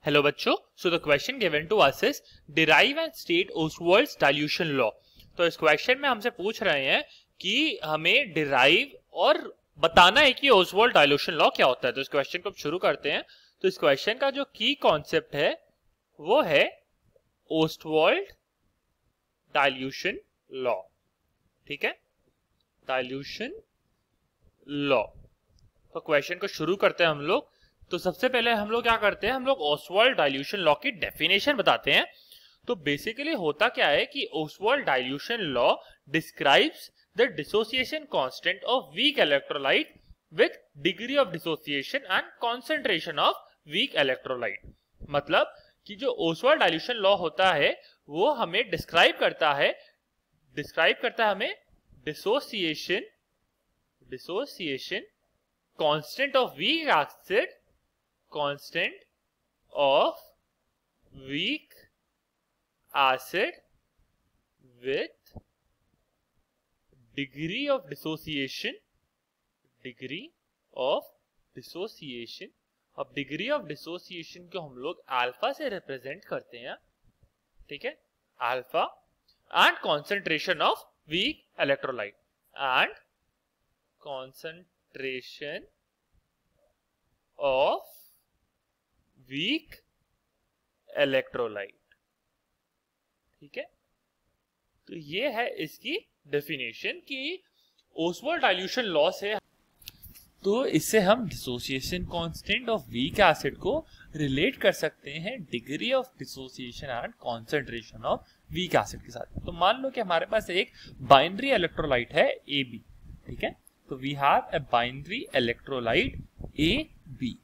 Hello बच्चों, so the question given to us is derive and state Ostwald's dilution law. तो इस question में हमसे पूछ रहे हैं कि हमें डिराइव और बताना है कि ओस्वाल्ड डाइल्यूशन लॉ क्या होता है। तो इस क्वेश्चन को शुरू करते हैं। तो इस क्वेश्चन का जो की कॉन्सेप्ट है वो है ओस्वाल्ड डाइल्यूशन लॉ। ठीक है, डाइल्यूशन लॉ। तो क्वेश्चन को शुरू करते हैं हम लोग। तो सबसे पहले हम लोग क्या करते हैं, हम लोग ओस्वाल्ड डाइल्यूशन लॉ की डेफिनेशन बताते हैं। तो बेसिकली होता क्या है कि Oswald dilution law describes the dissociation constant of weak electrolyte with degree of dissociation and concentration of weak electrolyte. मतलब कि जो ओस्वाल्ड डाइल्यूशन लॉ होता है वो हमें डिस्क्राइब करता है हमें dissociation constant of weak acid, constant of weak acid with degree of dissociation अब डिग्री ऑफ डिसोसिएशन को हम लोग अल्फा से रिप्रेजेंट करते हैं। ठीक है, alpha and concentration of weak electrolyte and concentration of weak electrolyte. ठीक है, तो ये है इसकी डेफिनेशन कि ओस्वाल्ड डाइल्यूशन लॉ से तो इससे हम dissociation constant of weak acid को रिलेट कर सकते हैं degree of dissociation and concentration of weak acid के साथ। तो मान लो कि हमारे पास एक बाइनरी इलेक्ट्रोलाइट है AB। ठीक है, तो we have a binary electrolyte AB।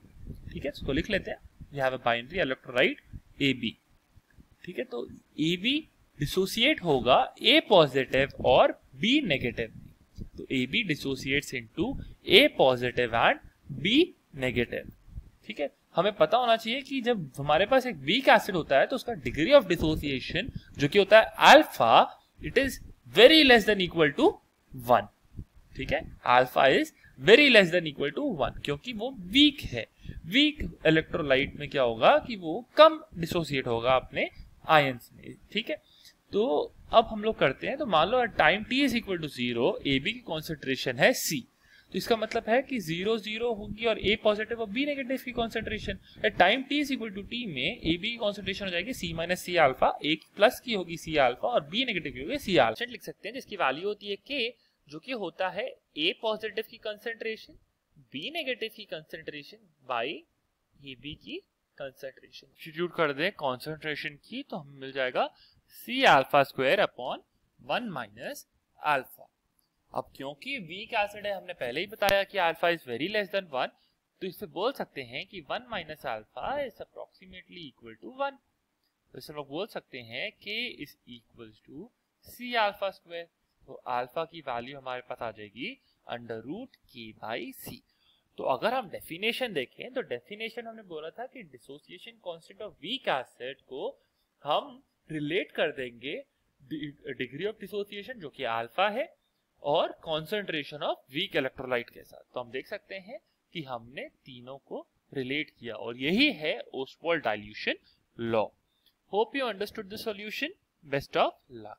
ठीक है, इसको लिख लेते हैं। We have a binary electrolyte AB। ठीक है, तो AB डिसोसिएट होगा A पॉजिटिव और B नेगेटिव। तो AB dissociates into A positive and B negative. ठीक है, हमें पता होना चाहिए कि जब हमारे पास एक वीक एसिड होता है तो उसका डिग्री ऑफ डिसोसिएशन जो कि होता है alpha, it is very less than equal to 1। ठीक है, alpha is very less than equal to 1 क्योंकि वो वीक है। वीक इलेक्ट्रोलाइट में क्या होगा कि वो कम डिसोसिएट होगा अपने आयंस में। ठीक है, तो अब हम लोग करते हैं। तो मान लो time t is equal to 0, AB की कॉन्सेंट्रेशन है C। तो इसका मतलब है कि 0 0 होगी और A पॉजिटिव और B नेगेटिव की concentration. Time t is equal to t में AB की कॉन्सेंट्रेशन हो जाएगी C minus C alpha, A plus की होगी C अल्फा और B नेगेटिव की होगी C अल्फा। लिख सकते हैं जिसकी वैल्यू होती है K, जो कि होता है A पॉजिटिव की कंसंट्रेशन, B नेगेटिव की कंसंट्रेशन बाई AB की कंसंट्रेशन। सब्स्टिट्यूट कर दें कंसंट्रेशन की तो हमें मिल जाएगा C alpha square upon 1 minus alpha. अब क्योंकि वीक एसिड है, हमने पहले ही बताया कि alpha is very less than 1, तो इससे बोल सकते हैं कि 1 minus alpha is approximately equal to 1। तो इससे लोग बोल सकते हैं K is equal to C alpha square. तो अल्फा की वैल्यू हमारे पास आ जाएगी under root K by C। तो अगर हम डेफिनेशन देखें तो डेफिनेशन हमने बोला था कि dissociation constant of weak acid को हम रिलेट कर देंगे डिग्री ऑफ डिसोसिएशन जो कि अल्फा है और कंसंट्रेशन ऑफ वीक इलेक्ट्रोलाइट के साथ। तो हम देख सकते हैं कि हमने तीनों को रिलेट किया और यही है Oswald dilution law. Hope you understood the solution. Best of luck.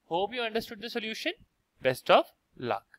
Hope you understood the solution. Best of luck.